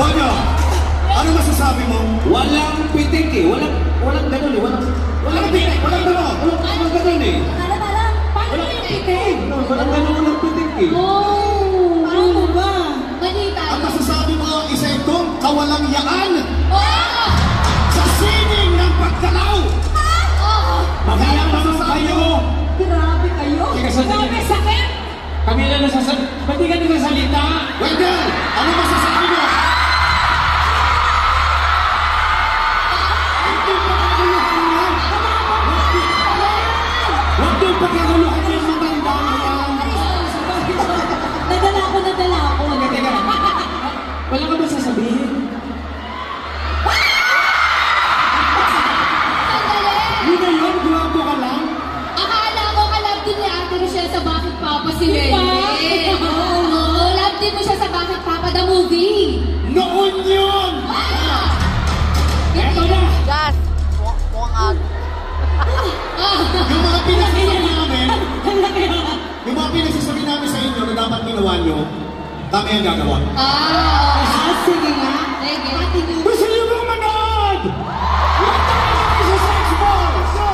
Tonyo, ano masasabi mo? Walang pitik eh. Walang ganun eh. Walang pitik. Walang ganun. Walang ganun eh. Paano yung pitik? Walang ganun. Walang pitik eh. Oh, paano ba? Manita. Ang masasabi mo, isa itong kawalang yaan Oh! sa sining ng pagkalaw. Oo. Mamaya naman kayo. Grabe kayo. Grabe sakit. Kami na nasasalita. Ba't di ka nasasalita? Wendell, ano masasabi mo? Huwag yung pagkakuluhan yung matanda na yan. Nadala ko. Teka. Wala ka ba sasabihin? Sandali. Hindi na yun, guwapo ka lang. Akala ko kalab din ni Ate Rochelle sa Bakit Papa si Wendell. Oo, love din mo siya sa Bakit Papa the movie. Noon yun! Eto na. Gas! Mukhang agad. Yung mga pinagsasabi namin sa inyo na dapat ginawa nyo, kami ang gagawa. Sige nga. Sige. Gusto nyo bang manood? Huwag tayo sa sex ball! So,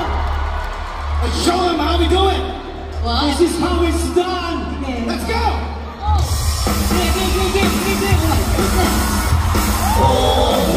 let's show them how we do it! Wow. This is how it's done! Let's go! Sige. Oh!